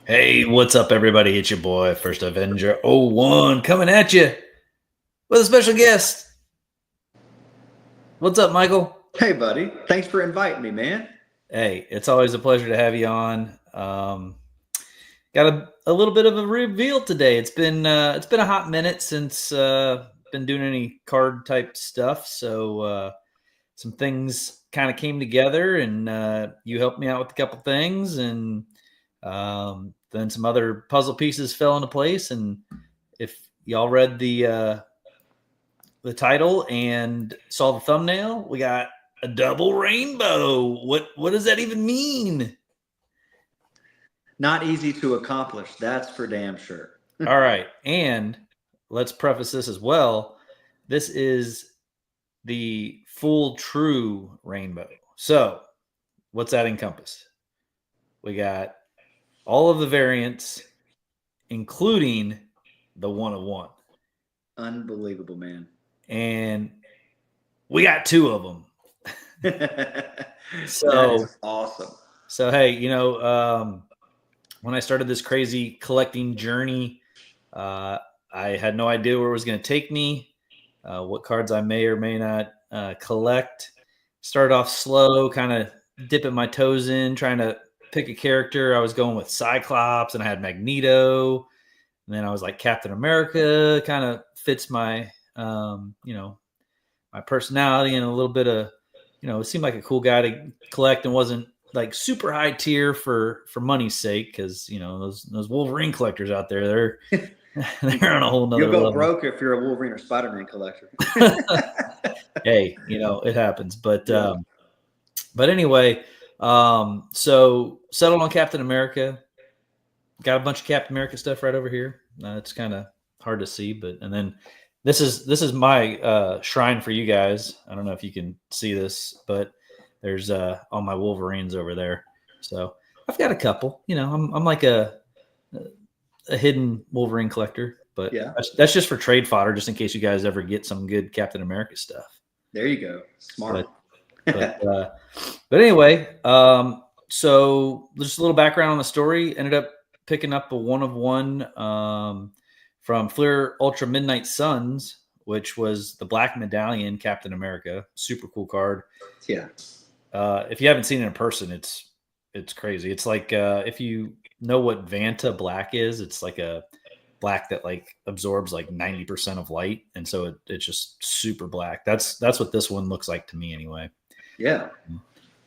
Hey, what's up, everybody? It's your boy, First Avenger '01, coming at you with a special guest. What's up, Michael? Hey, buddy. Thanks for inviting me, man. Hey, it's always a pleasure to have you on. Got a little bit of a reveal today. It's been a hot minute since been doing any card type stuff, so some things kind of came together, and you helped me out with a couple things, and then some other puzzle pieces fell into place. And if y'all read the title and saw the thumbnail, we got a double rainbow. What does that even mean? Not easy to accomplish, that's for damn sure. All right, and let's preface this as well. This is the full true rainbow. So, what's that encompass? We got all of the variants, including the 101. Unbelievable, man. And we got two of them. That So, is awesome. so hey, when I started this crazy collecting journey, I had no idea where it was going to take me, what cards I may or may not collect. Started off slow, kind of dipping my toes in, trying to pick a character. I was going with Cyclops, and I had Magneto. And then I was like, Captain America kind of fits my, my personality, and a little bit of, it seemed like a cool guy to collect, and wasn't like super high tier for money's sake, because those Wolverine collectors out there, they're on a whole nother You'll go level. broke if you're a Wolverine or Spider-Man collector. Hey, it happens. But anyway, so settled on Captain America. Got a bunch of Captain America stuff right over here. It's kind of hard to see, and then this is my shrine for you guys. I don't know if you can see this, but there's all my Wolverines over there. So I've got a couple. I'm like a hidden Wolverine collector, but Yeah. that's just for trade fodder, just in case you guys ever get some good Captain America stuff. There you go. Smart. But anyway, so just a little background on the story. Ended up picking up a 1 of 1 from Fleer Ultra Midnight Suns, which was the Black Medallion Captain America. Super cool card. Yeah. If you haven't seen it in person, it's crazy. It's like if you know what Vanta Black is, it's like a black that like absorbs like 90% of light, and so it's just super black. That's what this one looks like to me, anyway. Yeah.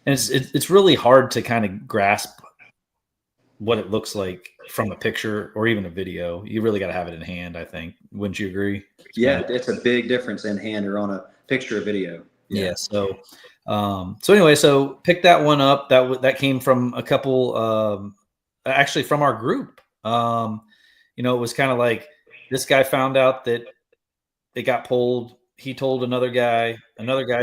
And it's really hard to kind of grasp what it looks like from a picture or even a video. You really got to have it in hand, I think. Wouldn't you agree? Yeah, it's a big difference in hand or on a picture or video. Yeah. So anyway, so pick that one up. That came from a couple, actually from our group. It was kind of like this guy found out that it got pulled. He told another guy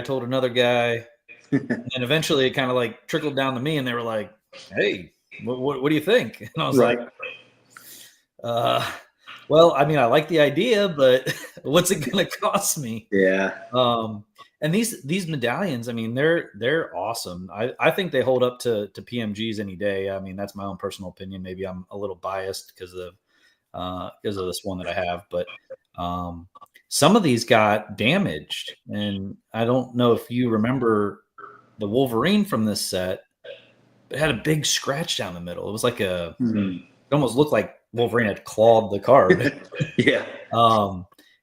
told another guy, and eventually it kind of like trickled down to me, and they were like, "Hey, what do you think?" And I was Right. like, well, I mean, I like the idea, but what's it going to cost me? Yeah. And these medallions, I mean, they're awesome. I think they hold up to PMGs any day. I mean, that's my own personal opinion. Maybe I'm a little biased because of this one that I have, but some of these got damaged, and I don't know if you remember the Wolverine from this set. It had a big scratch down the middle. It was like it almost looked like Wolverine had clawed the card. Yeah.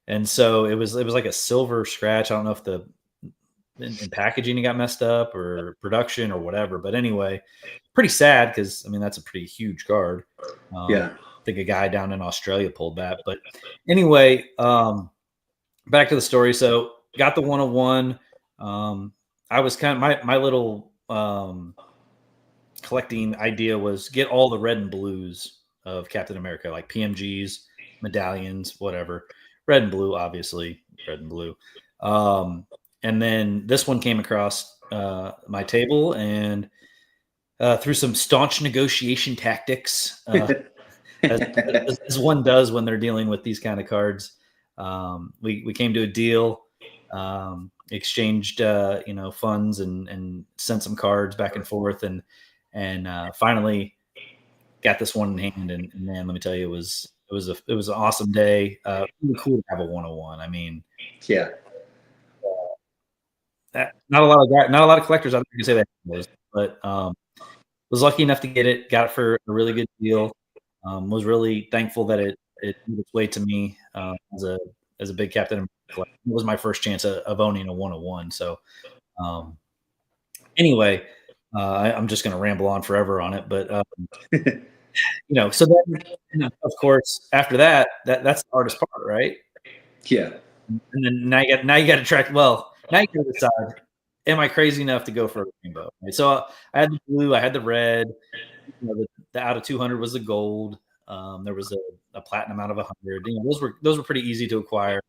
And so it was like a silver scratch. I don't know if the in packaging got messed up or production or whatever, but anyway, pretty sad, because I mean that's a pretty huge card. Yeah. I think a guy down in Australia pulled that. But anyway, back to the story. So got the 101. I was kind of my little collecting idea was get all the red and blues of Captain America, like PMGs, medallions, whatever. Red and blue, obviously, red and blue. And then this one came across my table, and through some staunch negotiation tactics, as one does when they're dealing with these kind of cards, we came to a deal, exchanged funds, and sent some cards back and forth, and finally got this one in hand, and man, let me tell you, it was an awesome day. Really cool to have a 101. I mean, Yeah. not a lot of collectors out there can say that, but was lucky enough to get it. Got it for a really good deal. Was really thankful that it made its way to me as a big Captain America collector. It was my first chance of owning a 101. So anyway, I'm just going to ramble on forever on it, but so then of course after that's the hardest part, right? Yeah. And then now you got to track. Well, now you got to decide: am I crazy enough to go for a rainbow? Right? So I had the blue, I had the red. The out of 200 was the gold. There was a platinum out of 100. Those were pretty easy to acquire.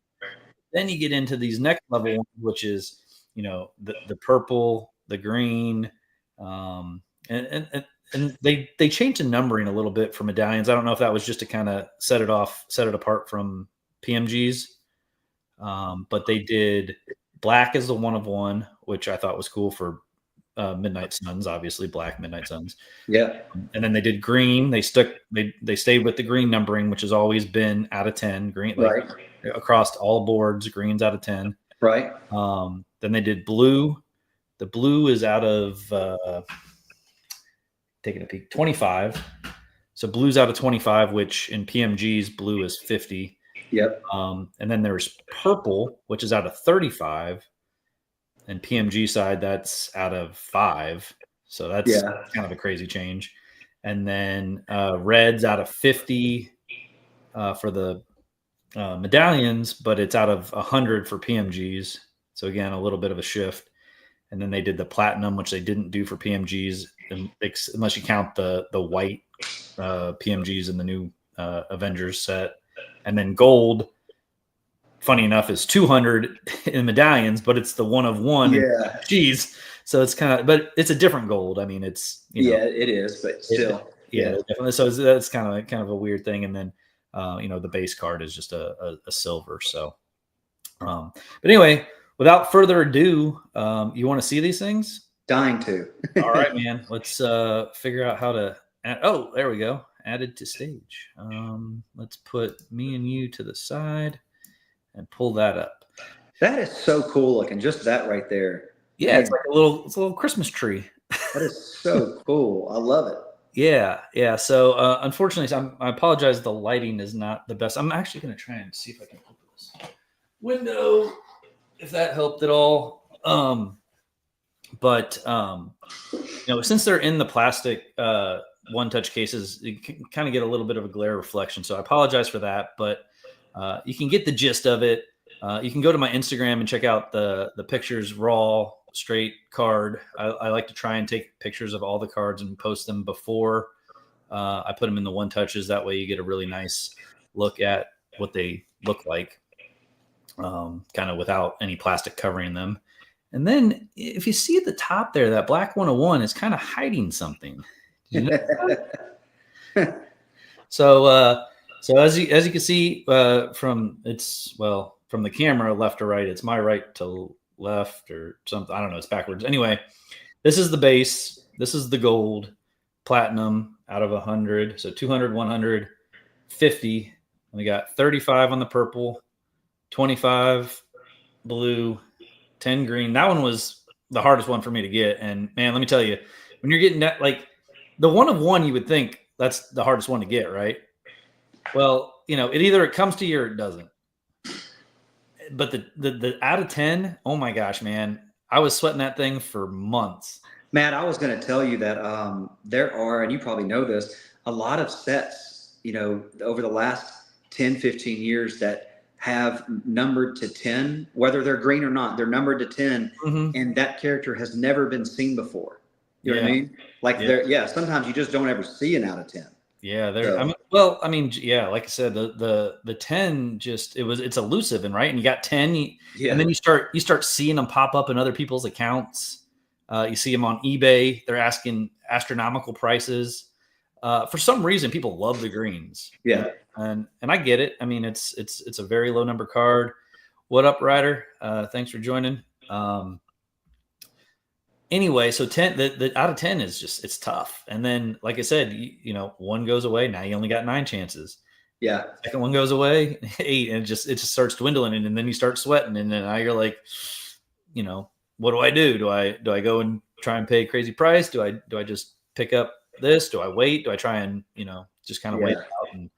Then you get into these next level ones, which is the purple, the green, and they changed the numbering a little bit for medallions. I don't know if that was just to kind of set it apart from PMGs. But they did black as the 1 of 1, which I thought was cool for Midnight Suns, obviously black Midnight Suns. Yeah. And then they did green. They stayed with the green numbering, which has always been out of 10. Green, like, Right. across all boards, green's out of 10. Right. Then they did blue. The blue is out of taking a peek, 25. So blue's out of 25, which in PMG's blue is 50. Yep. And then there's purple, which is out of 35. And PMG side, that's out of 5. So that's kind of a crazy change. And then red's out of 50 for the medallions, but it's out of 100 for PMGs. So again, a little bit of a shift. And then they did the platinum, which they didn't do for PMGs, unless you count the white PMGs in the new Avengers set. And then gold, funny enough, is 200 in medallions, but it's the 1 of 1. Yeah. Geez. So it's but it's a different gold. I mean, it's, it is, but still. Definitely. So that's kind of a weird thing. And then, the base card is just a silver. So, but anyway, without further ado, you want to see these things? Dying to. All right, man. Let's figure out how to oh, there we go. Added to stage. Let's put me and you to the side and pull that up. That is so cool looking. Just that right there. Yeah, it's like a little Christmas tree. That is so cool. I love it. Yeah. So unfortunately, I apologize. The lighting is not the best. I'm actually going to try and see if I can open this window, if that helped at all. But since they're in the plastic one-touch cases, you can kind of get a little bit of a glare reflection. So I apologize for that, but you can get the gist of it. You can go to my Instagram and check out the pictures, raw, straight card. I like to try and take pictures of all the cards and post them before I put them in the one-touches. That way you get a really nice look at what they look like, kind of without any plastic covering them. And then if you see at the top there, that black 101 is kind of hiding something. Did you know that? So as you can see from the camera left to right, it's my right to left or something. I don't know. It's backwards. Anyway, this is the base. This is the gold, platinum out of 100. So 200, 100, 50. And we got 35 on the purple, 25 blue, 10 green. That one was the hardest one for me to get. And man, let me tell you, when you're getting that, like the 1 of 1, you would think that's the hardest one to get, right? Well, it comes to you or it doesn't. But the out of 10, oh my gosh, man, I was sweating that thing for months. Matt, I was going to tell you that there are, and you probably know this, a lot of sets, over the last 10, 15 years that have numbered to 10, whether they're green or not, they're numbered to 10, and that character has never been seen before. You know what I mean? Like sometimes you just don't ever see an out of 10. Yeah, like I said, the 10 it's elusive, and right, and you got 10, and then you start seeing them pop up in other people's accounts. You see them on eBay; they're asking astronomical prices. For some reason, people love the greens. Yeah, and I get it. I mean, it's a very low number card. What up, Ryder? Thanks for joining. anyway, so 10, the out of 10 is just, it's tough. And then, like I said, one goes away. Now you only got 9 chances. Yeah. Second one goes away, 8, and it just starts dwindling, and then you start sweating, and then now you're like, what do I do? Do I go and try and pay a crazy price? Do I just pick up this? Do I wait? Do I try and just kind of wait it out? And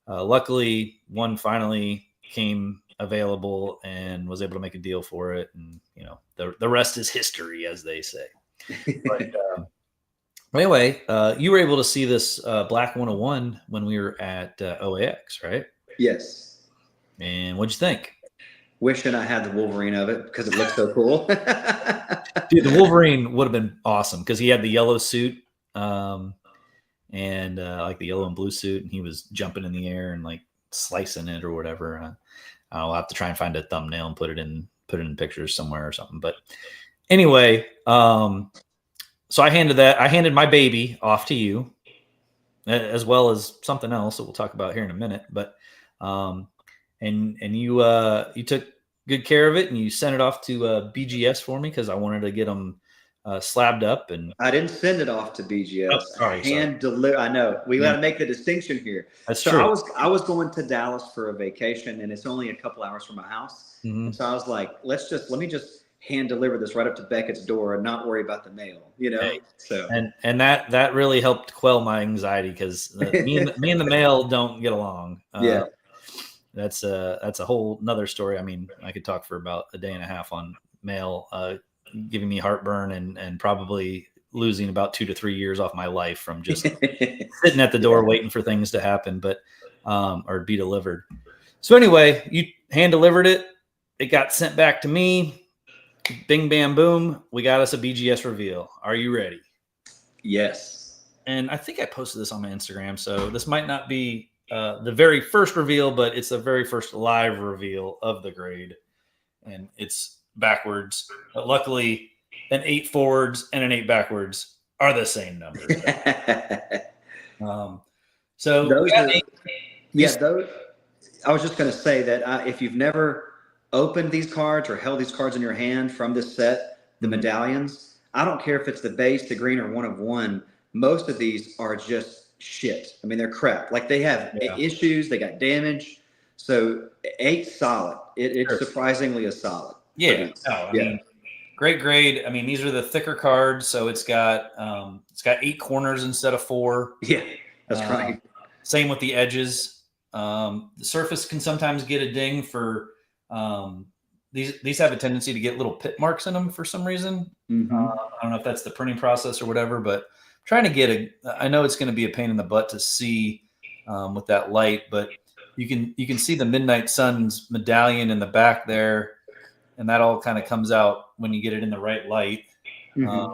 luckily, one finally came available and was able to make a deal for it, and the rest is history, as they say. But anyway, you were able to see this Black 101 when we were at OAX, right? Yes. And what'd you think? Wishing I had the Wolverine of it because it looks so cool. Dude, the Wolverine would have been awesome because he had the yellow suit, and like the yellow and blue suit, and he was jumping in the air and like slicing it or whatever. I'll have to try and find a thumbnail and put it in pictures somewhere or something. But anyway, so I handed my baby off to you, as well as something else that we'll talk about here in a minute. But and you took good care of it, and you sent it off to BGS for me because I wanted to get them slabbed up. And I didn't send it off to BGS. Oh, sorry. Deliver. I know we got to make the distinction here. That's so true. I was going to Dallas for a vacation, and it's only a couple hours from my house. Mm-hmm. So I was like, let me just hand deliver this right up to Beckett's door and not worry about the mail. Hey. So and that really helped quell my anxiety because me and the mail don't get along. Yeah. That's a whole nother story. I mean, I could talk for about a day and a half on mail, giving me heartburn and probably losing about 2 to 3 years off my life from just sitting at the door waiting for things to happen, but or be delivered. So anyway, you hand delivered it. It got sent back to me. Bing, bam, boom. We got us a BGS reveal. Are you ready? Yes. And I think I posted this on my Instagram, so this might not be the very first reveal, but it's the very first live reveal of the grade, and it's backwards. But luckily, an 8 forwards and an 8 backwards are the same number. So those I was just going to say that if you've never opened these cards or held these cards in your hand from this set, the medallions, I don't care if it's the base, the green, or 1 of 1. Most of these are just shit. I mean, they're crap. Like they have issues, they got damage. So 8 solid. It's surprisingly a solid. Yeah. I mean, great grade. I mean, these are the thicker cards, so it's got 8 corners instead of 4. Yeah, that's right. Same with the edges. The surface can sometimes get a ding for these have a tendency to get little pit marks in them for some reason. Mm-hmm. I don't know if that's the printing process or whatever, but trying to get I know it's going to be a pain in the butt to see with that light, but you can see the Midnight Suns medallion in the back there, and that all kind of comes out when you get it in the right light. Mm-hmm.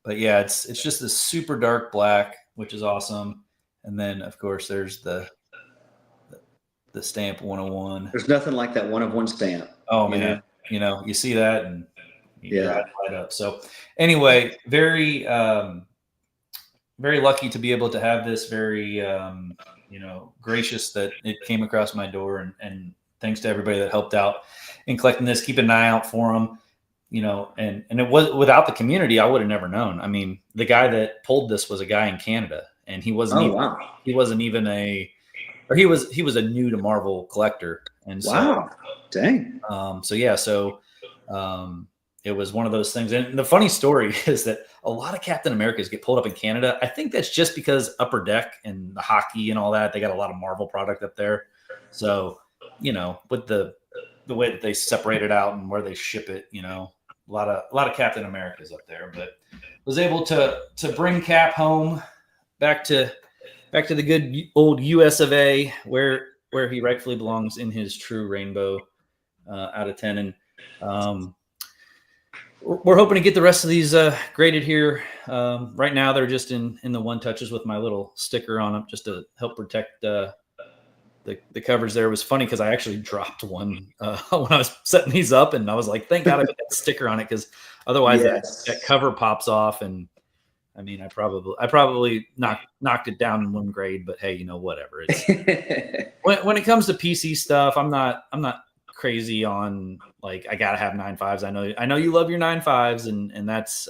But yeah, it's just this super dark black, which is awesome. And then of course there's the stamp 101. There's nothing like that 1 of 1 stamp. Oh man, you see that and right up. So anyway, very very lucky to be able to have this. Very gracious that it came across my door, and thanks to everybody that helped out in collecting this. Keep an eye out for them. And it was without the community, I would have never known. I mean, the guy that pulled this was a guy in Canada, and he wasn't he was a new to Marvel collector. And so, dang. It was one of those things. And the funny story is that a lot of Captain Americas get pulled up in Canada. I think that's just because Upper Deck and the hockey and all that, they got a lot of Marvel product up there. So, with the way that they separate it out and where they ship it, a lot of Captain Americas up there. But was able to bring Cap home back to the good old US of A, where he rightfully belongs in his true rainbow out of 10. And we're hoping to get the rest of these graded here. Right now, they're just in the 1 touches with my little sticker on them, just to help protect the covers there. It was funny because I actually dropped one when I was setting these up, and I was like, thank God I put that sticker on it, because otherwise that cover pops off. And I mean, I probably knocked it down in 1 grade, but hey, whatever. It's when it comes to PC stuff, I'm not crazy on like I gotta have 9.5s. I know you love your 9.5s, and that's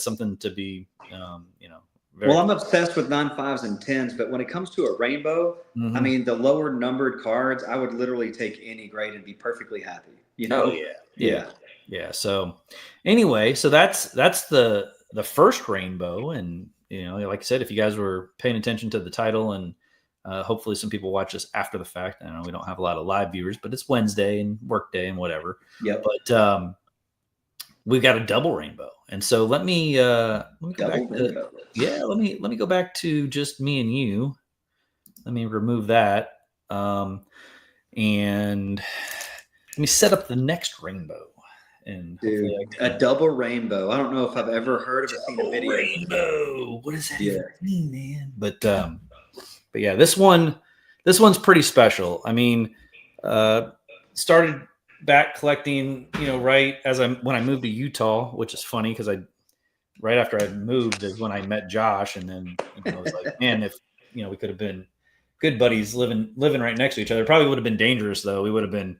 something to be very. Well, I'm obsessed with 9.5s and 10s, but when it comes to a rainbow, I Mhm. mean, the lower numbered cards, I would literally take any grade and be perfectly happy. You Oh know? yeah, yeah, Yeah. yeah. So anyway, so that's the first rainbow, and like I said, if you guys were paying attention to the title, and hopefully some people watch this after the fact. I know we don't have a lot of live viewers, but it's Wednesday and work day and whatever. Yep. But we've got a double rainbow, and so let me go Double back to rainbow. let me go back to just me and you. Let me remove that, and let me set up the next rainbow, and hopefully I Dude, can. a double rainbow. I don't know if I've ever heard of or seen a Double video. rainbow. What does that Yeah. even mean, man? But yeah, this one's pretty special. I mean, started back collecting, right as when I moved to Utah, which is funny because right after I moved is when I met Josh, and then I was like, man, if we could have been good buddies living right next to each other. It probably would have been dangerous though. We would have been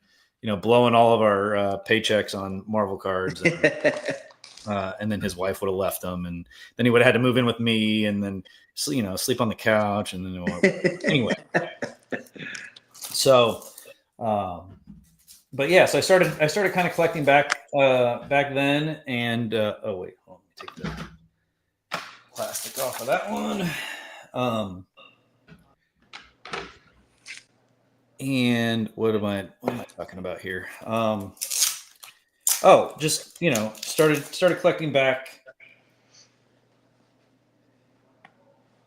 blowing all of our paychecks on Marvel cards, and then his wife would have left him, and then he would have had to move in with me, and then sleep on the couch, and then anyway. So, but yeah, so I started kind of collecting back then, and oh wait, let me take the plastic off of that one. And what am I talking about here? Just started collecting back,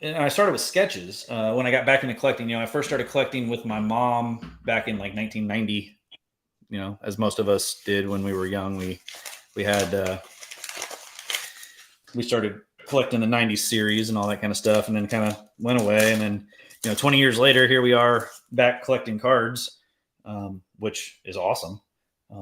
and I started with sketches when I got back into collecting. I first started collecting with my mom back in like 1990. As most of us did when we were young, we had we started collecting the 90s series and all that kind of stuff, and then kind of went away, and then 20 years later, here we are back collecting cards, which is awesome.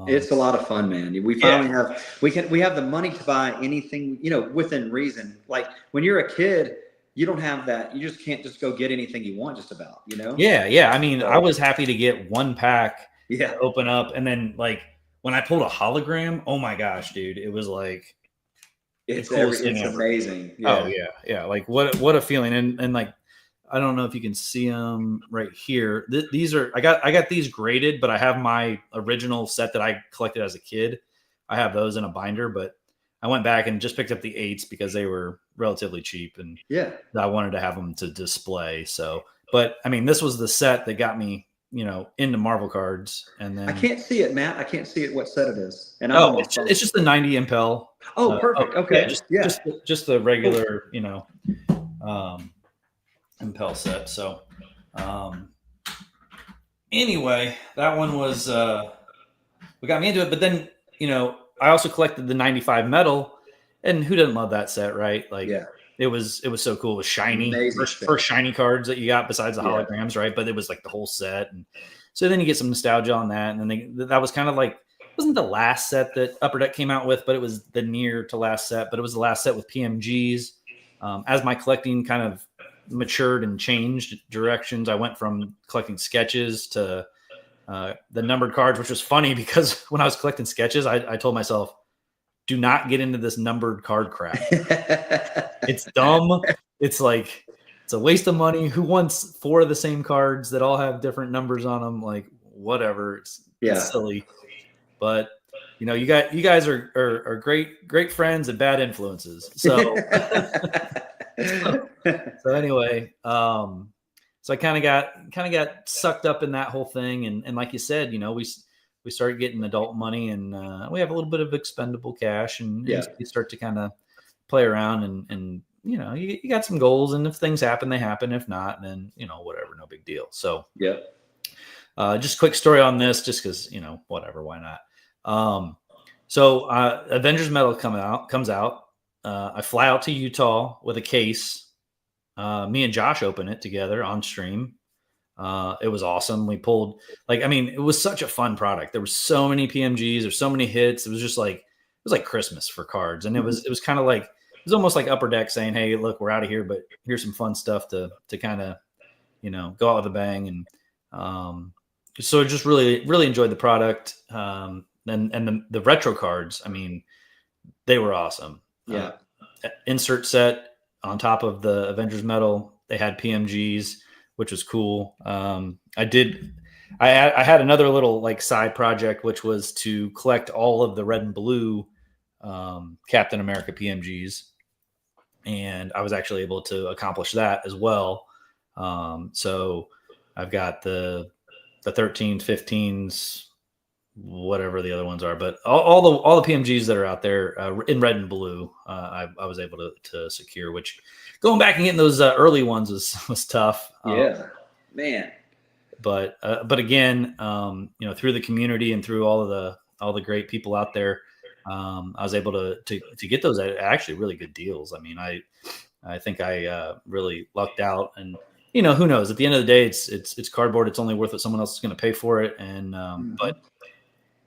It's a lot of fun, man. We finally we have the money to buy anything, within reason. Like when you're a kid, you don't have that. You just can't just go get anything you want just about, Yeah. I mean, I was happy to get one pack Yeah. open up, and then like when I pulled a hologram, oh my gosh, dude, it was like It's coolest thing ever. amazing. Yeah. Oh yeah. Like what a feeling. And like, I don't know if you can see them right here. These are, I got these graded, but I have my original set that I collected as a kid. I have those in a binder, but I went back and just picked up the 8s because they were relatively cheap, and I wanted to have them to display. So, but I mean, this was the set that got me, into Marvel cards. And then I can't see it, Matt. I can't see it. What set it is? And it's just the 90 Impel. Oh, perfect. Okay. Just the regular, Impel set. So, anyway, that one was what got me into it. But then, I also collected the 95 metal, and who doesn't love that set, right? Like, it was so cool. It was shiny, first shiny cards that you got besides the holograms, right? But it was like the whole set, and so then you get some nostalgia on that. And then that was kind of like, wasn't the last set that Upper Deck came out with, but it was the near to last set. But it was the last set with PMGs. As my collecting kind of matured and changed directions, I went from collecting sketches to the numbered cards, which was funny because when I was collecting sketches, I told myself, do not get into this numbered card crap. It's dumb. It's like, it's a waste of money. Who wants 4 of the same cards that all have different numbers on them? Like, whatever. It's silly. But you guys are great friends and bad influences. So so anyway, so I kind of got sucked up in that whole thing, and like you said, we started getting adult money, and we have a little bit of expendable cash, and you start to kind of play around, and you got some goals, and if things happen, they happen. If not, then whatever, no big deal. So just a quick story on this, just because whatever, why not? So Avengers Metal comes out. I fly out to Utah with a case. Me and Josh open it together on stream. It was awesome. We pulled, it was such a fun product. There were so many PMGs, there's so many hits. It was just like, it was like Christmas for cards. And it was kind of like, it was almost like Upper Deck saying, hey, look, we're out of here, but here's some fun stuff to kind of, go out with a bang. And so just really enjoyed the product. And the retro cards, I mean, they were awesome. Yeah. Insert set on top of the Avengers medal. They had PMGs, which was cool. I had another little like side project, which was to collect all of the red and blue Captain America PMGs, and I was actually able to accomplish that as well. So I've got the 13s, 15s, whatever the other ones are, but all the PMGs that are out there in red and blue, I was able to secure. Which going back and getting those early ones was tough. Yeah, man. But again, through the community and through all the great people out there, I was able to get those at actually really good deals. I mean, I think I really lucked out, and who knows? At the end of the day, it's cardboard. It's only worth what someone else is going to pay for it. And but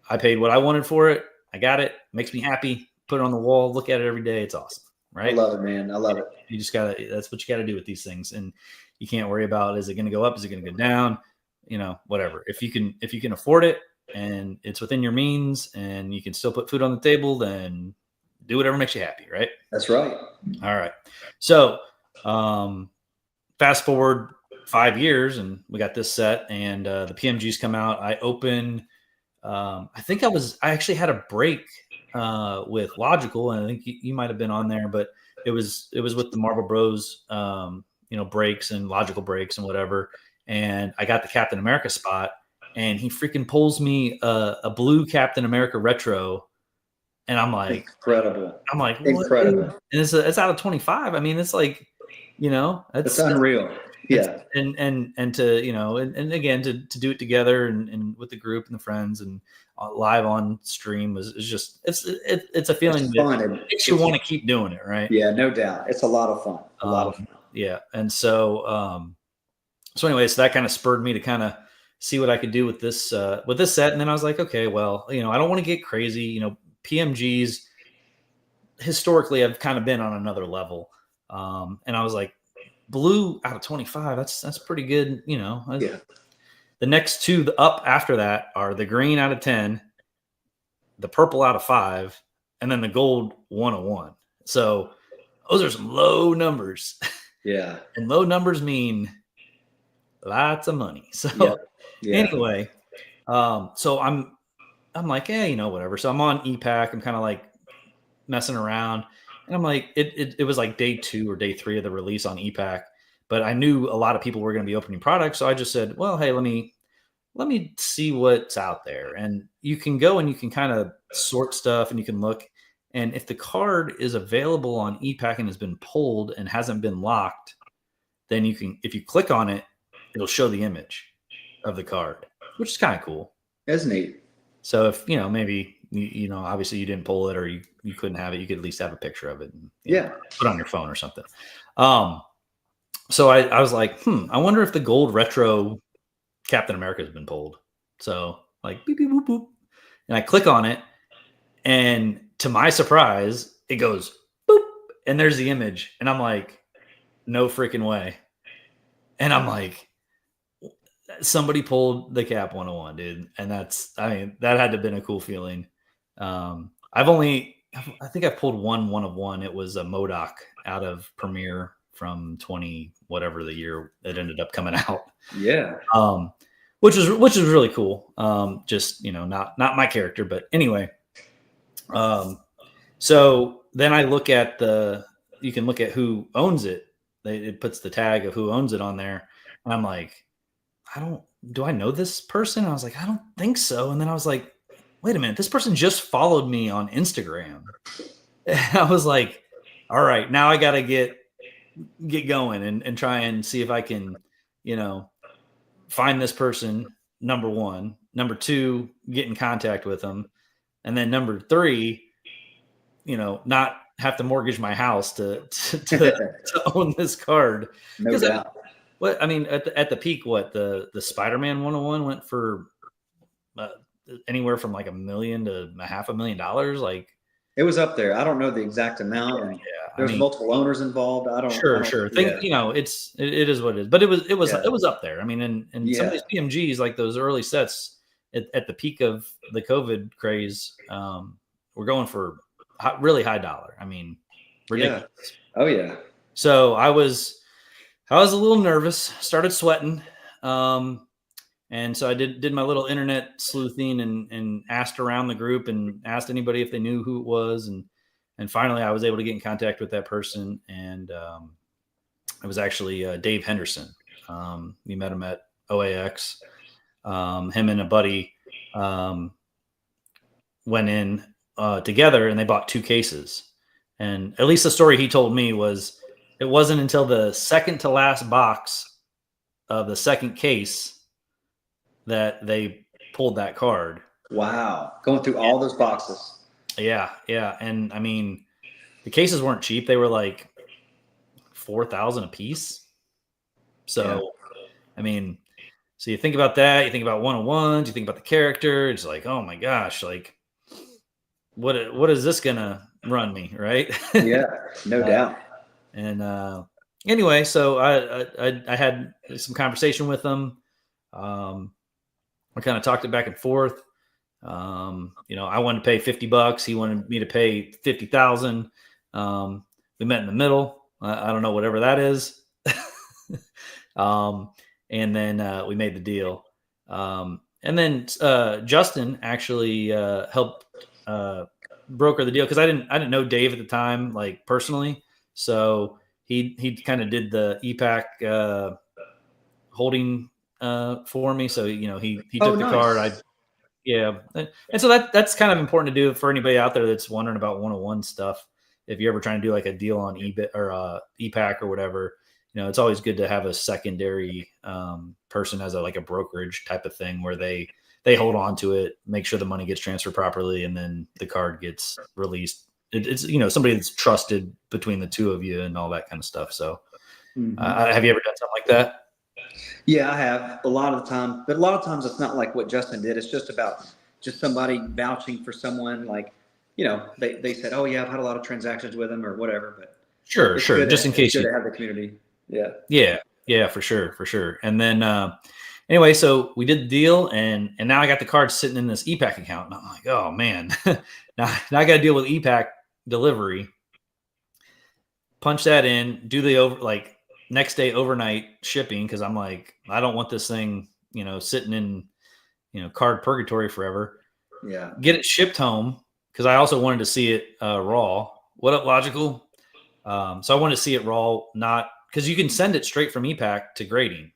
I paid what I wanted for it. I got it. Makes me happy. Put it on the wall. Look at it every day. It's awesome, right? I love it, man. I love it. You just gotta. That's what you gotta do with these things, and you can't worry about is it going to go up? Is it going to go down? Whatever. If you can afford it and it's within your means and you can still put food on the table, then do whatever makes you happy, right? That's right. All right. So fast forward 5 years and we got this set, and the PMGs come out. I open. I think I actually had a break with Logical, and I think you might have been on there, but it was with the Marvel Bros, breaks and Logical breaks and whatever. And I got the Captain America spot, and he freaking pulls me a blue Captain America retro, and I'm like, incredible. I'm like, incredible. And it's out of 25. I mean, it's like, it's unreal. Yeah. And to and again to do it together and with the group and the friends and live on stream is just it's a feeling that makes you want to keep doing it, right? Yeah, no doubt. It's a lot of fun. A lot of fun. Yeah, and so anyway, so that kind of spurred me to kind of see what I could do with this set, and then I was like, okay, well, I don't want to get crazy. PMGs historically have kind of been on another level, and I was like, blue out of 25, that's pretty good. Yeah. The next two up after that are the green out of 10, the purple out of 5, and then the gold 101. So those are some low numbers. Yeah, and low numbers mean lots of money. So anyway, so I'm like, whatever. So I'm on ePack. I'm kind of like messing around, and I'm like, it was like day 2 or day 3 of the release on ePack, but I knew a lot of people were going to be opening products. So I just said, well, hey, let me see what's out there. And you can go and you can kind of sort stuff and you can look. And if the card is available on ePack and has been pulled and hasn't been locked, then you can, if you click on it, it'll show the image of the card, which is kind of cool. That's neat. So if, maybe, obviously you didn't pull it or you couldn't have it, you could at least have a picture of it and put it on your phone or something. So I was like, I wonder if the gold retro Captain America has been pulled. So like beep, beep, boop, boop. And I click on it, and to my surprise, it goes boop, and there's the image. And I'm like, no freaking way. And I'm like, somebody pulled the Cap 101, dude. And that had to have been a cool feeling. I think I've pulled one of one. It was a MODOK out of Premiere from 20, whatever the year it ended up coming out. Yeah. Which is really cool. Just, not my character, but anyway. So then I look at you can look at who owns it. It puts the tag of who owns it on there. And I'm like, do I know this person? I was like, I don't think so. And then I was like, wait a minute, this person just followed me on Instagram. And I was like, all right, now I got to get going and try and see if I can, find this person, number 1, number 2, get in contact with them. And then number 3, not have to mortgage my house to own this card. No doubt. At the peak, the Spider-Man 101 went for anywhere from like $1 million to $500,000. Like it was up there. I don't know the exact amount. There's multiple owners involved. I don't. Sure. Yeah. Think, it is what it is, but it was up there. I mean, and some of Yeah. these PMGs, like those early sets at the peak of the COVID craze, were going for really high dollar. I mean, ridiculous. Oh yeah. So I was a little nervous, started sweating. And so I did my little internet sleuthing and asked around the group and asked anybody if they knew who it was. And finally I was able to get in contact with that person. And it was actually Dave Henderson. We met him at OAX. Him and a buddy went in together, and they bought 2 cases. And at least the story he told me was it wasn't until the second to last box of the second case that they pulled that card. Wow. Going through all those boxes. Yeah. And I mean, the cases weren't cheap. They were like $4,000 a piece. So, I mean, so you think about that, you think about 101s, you think about the character. It's like, oh my gosh, like what is this gonna run me, right? Yeah, no doubt. And anyway, so I had some conversation with them. I kind of talked it back and forth. I wanted to pay $50. He wanted me to pay 50,000. We met in the middle. I don't know, whatever that is. And then we made the deal. And then Justin actually helped broker the deal, because I didn't know Dave at the time, like personally. So he kind of did the EPAC holding for me. So he took the card. And so that's kind of important to do for anybody out there that's wondering about 101 stuff. If you're ever trying to do like a deal on eBay or EPAC or whatever, it's always good to have a secondary person as a brokerage type of thing, where they hold on to it, make sure the money gets transferred properly, and then the card gets released. It's somebody that's trusted between the two of you and all that kind of stuff. So have you ever done something like that? Yeah, I have a lot of the time, but a lot of times it's not like what Justin did. It's just about somebody vouching for someone, like, they said, oh yeah, I've had a lot of transactions with him or whatever, but sure. Just in case you have the community. Yeah, for sure. And then, anyway, so we did the deal, and now I got the card sitting in this EPAC account, and I'm like, oh man, now I got to deal with EPAC delivery, punch that in, do the next day overnight shipping, because I'm like, I don't want this thing, sitting in, card purgatory forever. Yeah. Get it shipped home, because I also wanted to see it raw. What up, Logical? So I wanted to see it raw, not because you can send it straight from EPAC to grading,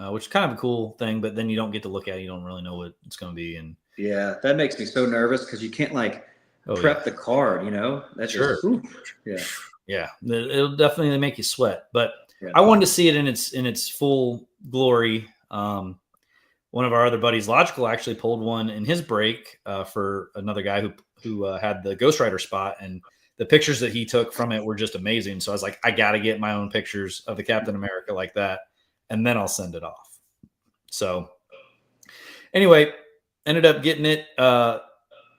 which is kind of a cool thing, but then you don't get to look at it. You don't really know what it's going to be. And yeah, that makes me so nervous, because you can't prep the card, That's sure. Yeah. It'll definitely make you sweat, but I wanted to see it in its full glory. One of our other buddies, Logical, actually pulled one in his break for another guy who had the Ghost Rider spot, and the pictures that he took from it were just amazing. So I was like, I got to get my own pictures of the Captain America like that, and then I'll send it off. So anyway, ended up getting it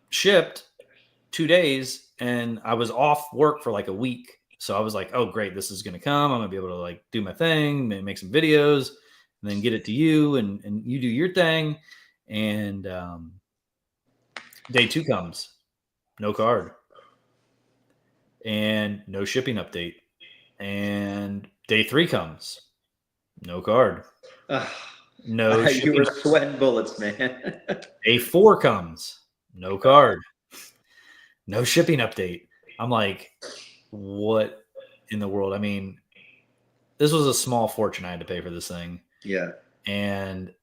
shipped 2 days, and I was off work for like a week. So I was like, oh, great, this is going to come. I'm going to be able to do my thing, make some videos, and then get it to you, and you do your thing. And day 2 comes, no card. And no shipping update. And day 3 comes, no card. No shipping. You were sweating bullets, man. Day 4 comes, no card. No shipping update. I'm like, what in the world? I mean, this was a small fortune I had to pay for this thing. Yeah. And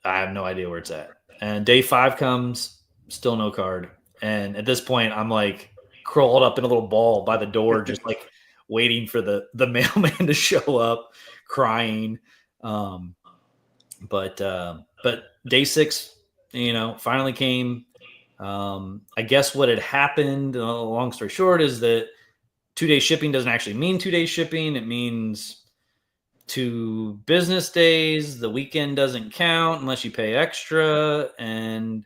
I have no idea where it's at. And day 5 comes, still no card. And at this point, I'm like crawled up in a little ball by the door, just like waiting for the mailman to show up, crying. But day 6, finally came. I guess what had happened, long story short, is that 2-day shipping doesn't actually mean 2-day shipping. It means 2 business days. The weekend doesn't count unless you pay extra. And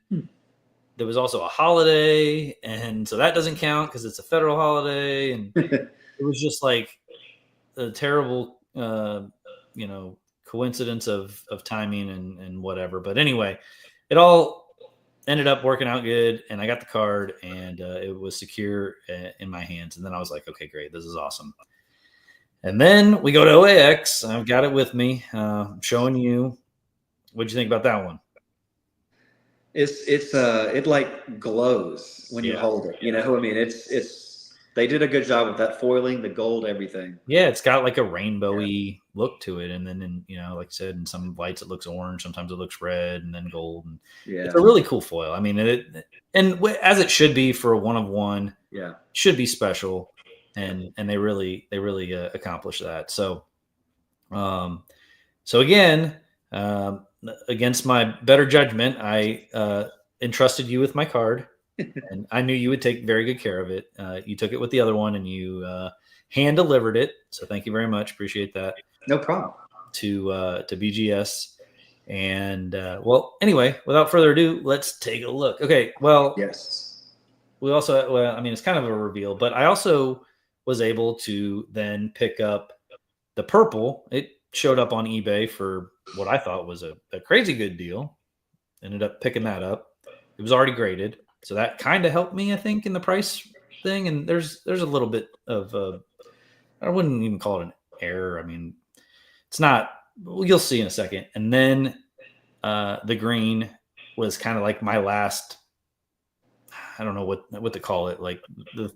there was also a holiday, and so that doesn't count because it's a federal holiday, and it was just like a terrible, coincidence of timing and whatever. But anyway, it all ended up working out good, and I got the card, and it was secure in my hands. And then I was like, okay, great, this is awesome. And then we go to OAX. I've got it with me. I'm showing you. What'd you think about that one? It like glows when you hold it. You know, I mean, it's they did a good job with that foiling, the gold, everything. Yeah, it's got like a rainbowy look to it, and then like I said, in some lights it looks orange, sometimes it looks red, and then gold. And it's a really cool foil. I mean, as it should be for a one of one. Yeah, should be special, and they really accomplish that. So, again, against my better judgment, I entrusted you with my card. And I knew you would take very good care of it. You took it with the other one, and you hand delivered it. So thank you very much. Appreciate that. No problem. To BGS. And well, anyway, without further ado, let's take a look. Okay. Well, yes. We also, I mean, it's kind of a reveal, but I also was able to then pick up the purple. It showed up on eBay for what I thought was a crazy good deal. Ended up picking that up. It was already graded. So that kind of helped me, I think, in the price thing. And there's a little bit of I wouldn't even call it an error. I mean, it's not. You'll see in a second. And then the green was kind of like my last. I don't know what to call it. Like the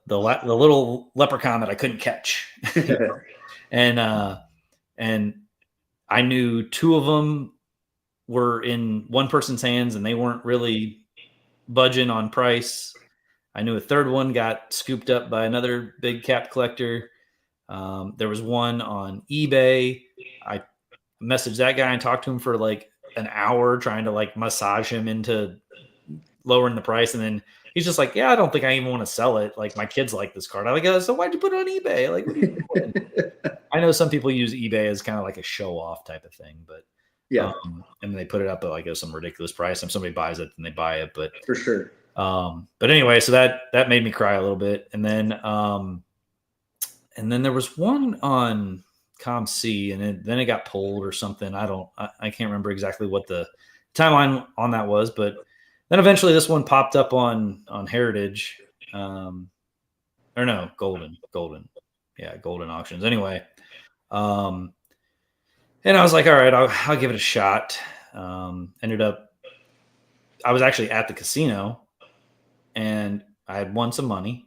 little leprechaun that I couldn't catch. And I knew two of them were in one person's hands, and they weren't really budging on price. I knew a third one got scooped up by another big cap collector. There was one on eBay. I messaged that guy and talked to him for like an hour, trying to like massage him into lowering the price. And then he's just like, yeah, I don't think I even want to sell it. Like, my kids like this card. I'm like, so why'd you put it on eBay? Like, what are you doing? I know some people use eBay as kind of like a show off type of thing, but yeah. And they put it up at like some ridiculous price. If somebody buys it, then they buy it. But for sure. But anyway, so that made me cry a little bit. And then there was one on ComC, and then it got pulled or something. I can't remember exactly what the timeline on that was, but then eventually this one popped up on Heritage, or no, Golden. Yeah, Golden Auctions. Anyway, and I was like, all right, I'll give it a shot. Ended up, I was actually at the casino, and I had won some money,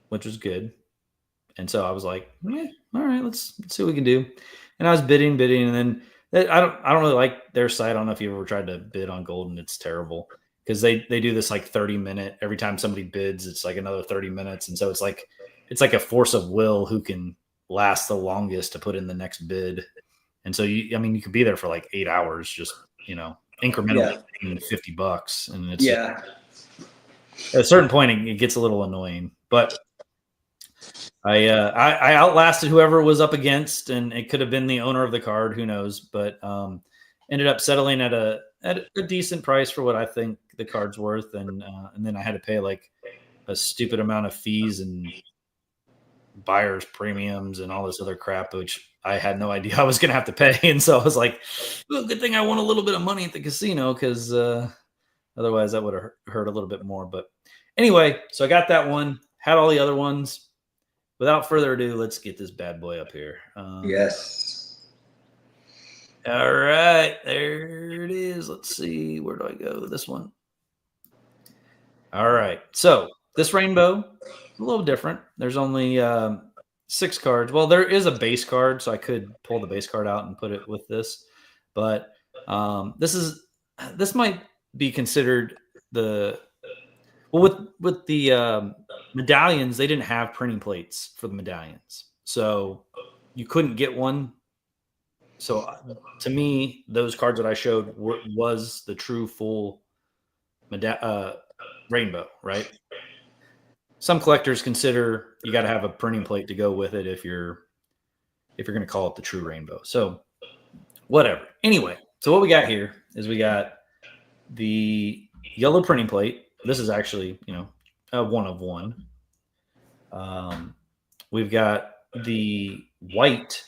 which was good. And so I was like, all right, let's see what we can do. And I was bidding, and then I don't really like their site. I don't know if you ever tried to bid on Golden. It's terrible because they do this like 30-minute. Every time somebody bids, it's like another 30 minutes, and so it's like a force of will who can last the longest to put in the next bid. And so you could be there for like 8 hours, just incrementally $50, and it's at a certain point it gets a little annoying. But I outlasted whoever was up against, and it could have been the owner of the card, who knows? But ended up settling at a decent price for what I think the card's worth, and then I had to pay like a stupid amount of fees and buyer's premiums and all this other crap, which I had no idea I was going to have to pay. And so I was like, well, good thing I won a little bit of money at the casino, because otherwise that would have hurt a little bit more. But anyway, so I got that one, had all the other ones. Without further ado, let's get this bad boy up here. Yes. All right, there it is. Let's see, where do I go? This one. All right, so this rainbow, a little different. There's only 6 cards. Well, there is a base card, so I could pull the base card out and put it with this. But this might be considered with the medallions. They didn't have printing plates for the medallions, so you couldn't get one. So to me, those cards that I showed was the true full rainbow, right? Some collectors consider you got to have a printing plate to go with it if you're going to call it the true rainbow. So whatever. Anyway, so what we got here is we got the yellow printing plate. This is actually, a 1 of 1. We've got the white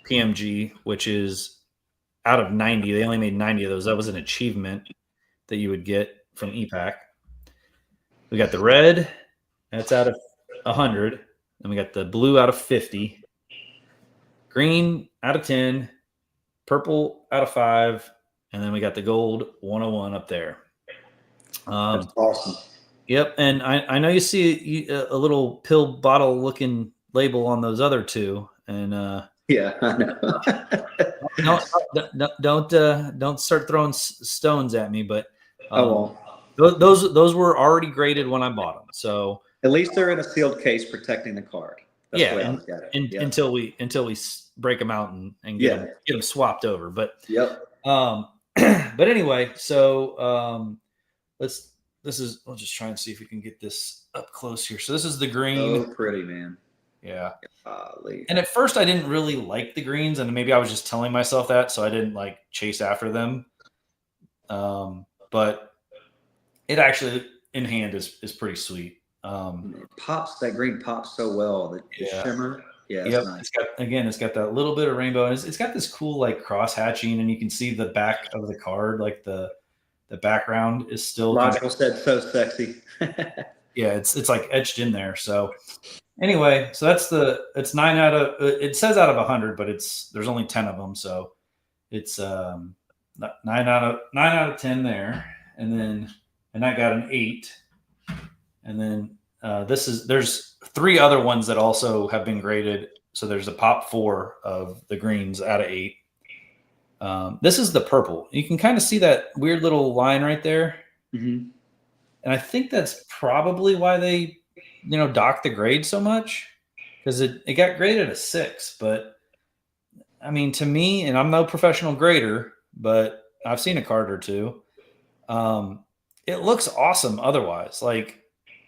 PMG, which is out of 90. They only made 90 of those. That was an achievement that you would get from EPAC. We got the red. That's out of 100. Then we got the blue out of 50. Green out of 10. Purple out of 5. And then we got the gold 101 up there. That's awesome. Yep. And I know you see a little pill bottle looking label on those other two. And yeah, I know. don't start throwing stones at me. But well, those were already graded when I bought them. So at least they're in a sealed case protecting the card. That's the way I look at it. Until we break them out and get them swapped over. But but anyway, so I'll just try and see if we can get this up close here. So this is the green. Oh, pretty, man. Yeah. And at first I didn't really like the greens, and maybe I was just telling myself that, so I didn't like chase after them. But it actually in hand is pretty sweet. That green pops so well. The shimmer. Yeah, yep. Nice. It's got that little bit of rainbow, and it's got this cool like cross hatching, and you can see the back of the card, like the background is still. Logical said so sexy. Yeah, it's like etched in there. So anyway, so it's 9 out of, it says out of 100, but there's only 10 of them, so it's 9 out of 10 there, and I got an 8, and then there's 3 other ones that also have been graded. So there's a pop 4 of the greens out of 8. This is the purple. You can kind of see that weird little line right there. Mm-hmm. And I think that's probably why they, docked the grade so much, because it got graded a 6. But I mean, to me, and I'm no professional grader, but I've seen a card or two. It looks awesome otherwise. Like,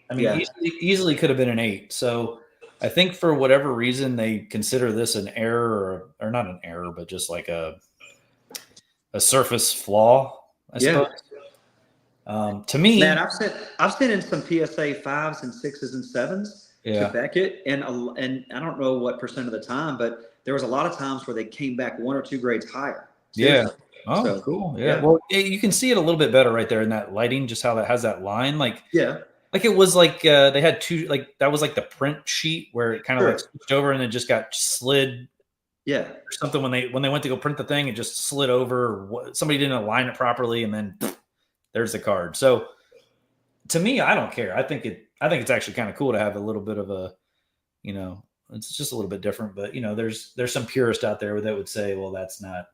I mean, easily could have been an 8. So I think for whatever reason, they consider this an error, or not an error, but just like a surface flaw, I suppose. To me, man, I've sent in some PSA 5s and 6s and 7s to Beckett, and I don't know what percent of the time, but there was a lot of times where they came back 1 or 2 grades higher. Seriously. Yeah. Oh, so cool. Yeah. Well, you can see it a little bit better right there in that lighting, just how that has that line. Like, like it was like they had 2, like that was like the print sheet where it kind of like switched over and then just got slid. Yeah. Or something when they went to go print the thing, it just slid over. Somebody didn't align it properly, and then there's the card. So to me, I don't care. I think it's actually kind of cool to have a little bit of a, it's just a little bit different. But there's some purist out there that would say, well, that's not,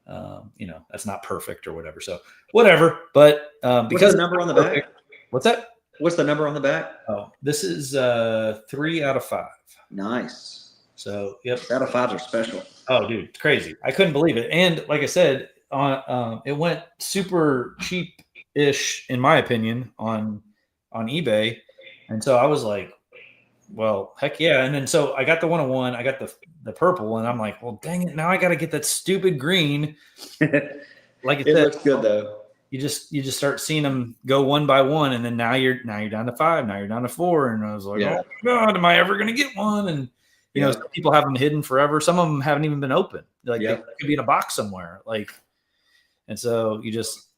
that's not perfect or whatever. So whatever. But because the number on the back. What's that? What's the number on the back? Oh, this is 3 out of 5. Nice. So yep, out of 5s are special. Oh, dude, it's crazy. I couldn't believe it. And like I said, it went super cheap-ish, in my opinion, on eBay. And so I was like, well, heck yeah. And then so I got the 101, I got the purple, and I'm like, well, dang it, now I got to get that stupid green. Like it looks good though. You just start seeing them go one by one, and then now you're down to 5, now you're down to 4, and I was like, oh my God, am I ever going to get one? And some people have them hidden forever. Some of them haven't even been open. Like they could be in a box somewhere. Like, and so you just,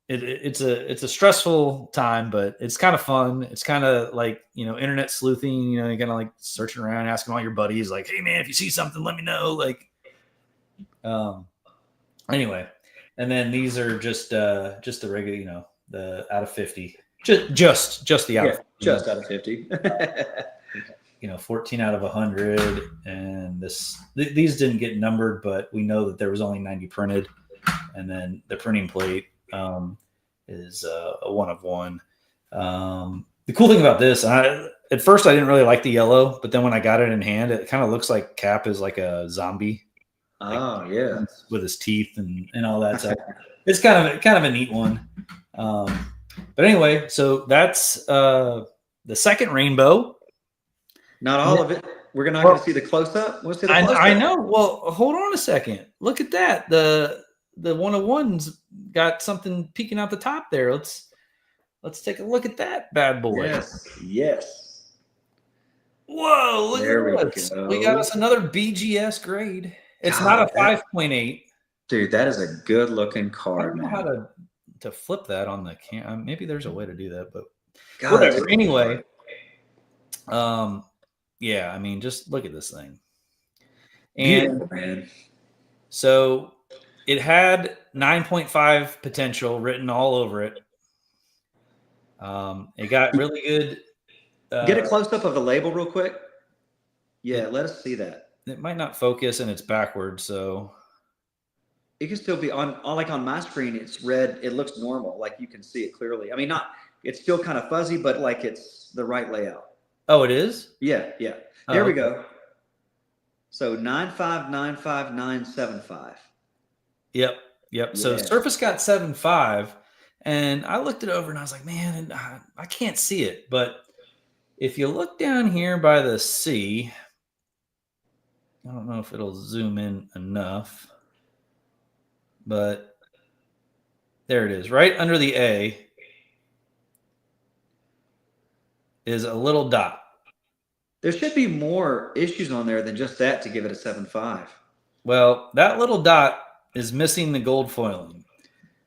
it's a stressful time, but it's kind of fun. It's kind of like, internet sleuthing, you're kind of like searching around, asking all your buddies like, hey man, if you see something, let me know. Like, anyway. And then these are just the regular, the out of 50, just the out of 50. Just out of 50. 14 out of 100, and these didn't get numbered, but we know that there was only 90 printed, and then the printing plate is a 1 of 1. The cool thing about this, at first I didn't really like the yellow, but then when I got it in hand, it kind of looks like Cap is like a zombie. With his teeth and all that stuff. It's kind of a neat one. But anyway, so that's the second rainbow. Not all of it. We're not going to see the close up. We'll see the close up. I know. Well, hold on a second. Look at that. The 101's got something peeking out the top there. Let's take a look at that bad boy. Yes. Yes. Whoa, look There we at this. We got go. us another BGS grade. It's not God, a 5.8. dude, that is a good looking I card, don't know how man. to flip that on the cam. Maybe there's a way to do that, but God, that's a whatever. good Anyway, card. yeah, I mean, just look at this thing. And Beautiful, man. so it had 9.5 potential written all over it. It got really good. Get a close up of the label real quick. Yeah, let us see that. It might not focus and it's backwards, so It can still be on like on my screen. It's red. It looks normal, like you can see it clearly. I mean, not. It's still kind of fuzzy, but like it's the right layout. oh, it is. Yeah, yeah. Oh, There we okay. go. So 9595975. Yep, yep. So Yeah. Surface got 7.5, and I looked it over and I was like, man, I can't see it. But if you look down here by the C, I don't know if it'll zoom in enough, but there it is. Right under the A is a little dot. There should be more issues on there than just that to give it a 7.5. Well, that little dot is missing the gold foiling.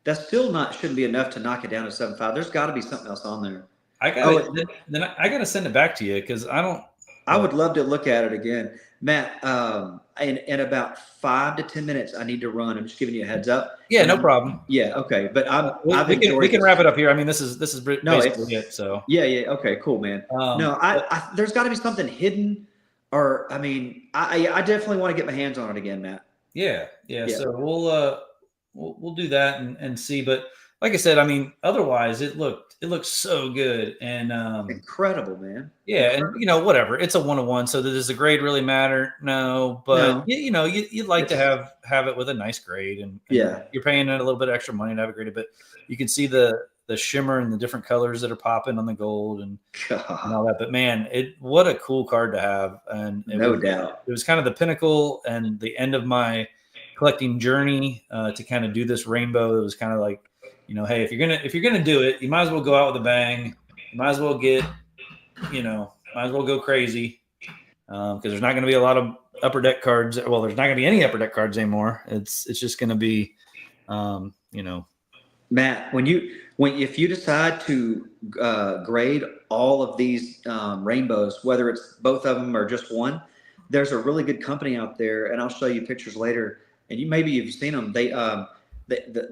That's still not shouldn't be enough to knock it down to 7.5. There's got to be something else on there. I got then I got to send it back to you because I don't. I would love to look at it again, Matt. In about 5 to 10 minutes, I need to run. I'm just giving you a heads up. Yeah, no problem. Yeah, okay. But we can wrap it up here. I mean, this is No, basically it. So yeah, okay, cool, man. No, there's got to be something hidden, or I mean, I definitely want to get my hands on it again, Matt. Yeah. So we'll do that and see. But like I said, I mean, otherwise it looked so good and incredible, man. Yeah, Incredible. and whatever. It's a 1-to-1. So does the grade really matter? No, but No. You'd like to have it with a nice grade, and yeah, you're paying a little bit extra money to have it graded, but you can see the shimmer and the different colors that are popping on the gold and all that. But man, what a cool card to have, and no doubt. It was kind of the pinnacle and the end of my collecting journey to kind of do this rainbow. It was kind of like, hey, if you're gonna do it, you might as well go out with a bang. You might as well get, might as well go crazy because there's not going to be a lot of upper deck cards. Well, there's not going to be any upper deck cards anymore. It's just going to be, Matt, if you decide to grade all of these rainbows, whether it's both of them or just one, there's a really good company out there, and I'll show you pictures later. And you've seen them. They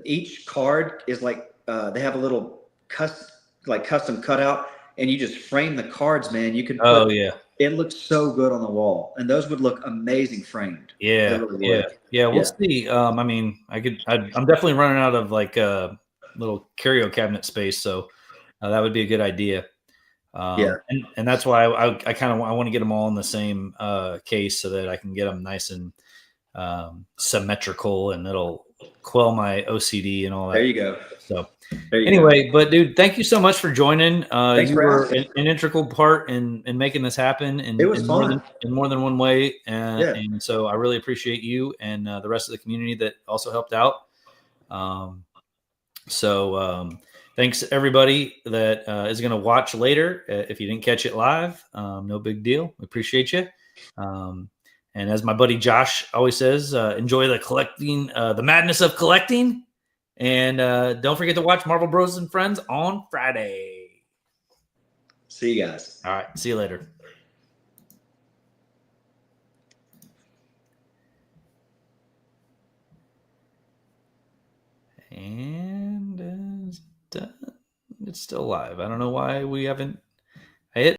each card is like they have a little custom cutout, and you just frame the cards, man. You can. It looks so good on the wall, and those would look amazing framed. Yeah, really We'll see. I mean, I'm definitely running out of like little curio cabinet space, so that would be a good idea. And that's why I kind of want to get them all in the same case so that I can get them nice and symmetrical, and it'll quell my OCD and all that. There you go. So anyway, but dude, thank you so much for joining. You were an integral part in making this happen, and it was fun in more than one way. And so I really appreciate you and the rest of the community that also helped out. Thanks everybody that is going to watch later. If you didn't catch it live, no big deal. We appreciate you. And as my buddy Josh always says, enjoy the collecting, the madness of collecting. And don't forget to watch Marvel Bros and Friends on Friday. See you guys. All right. See you later. And it's done. It's still live. I don't know why we haven't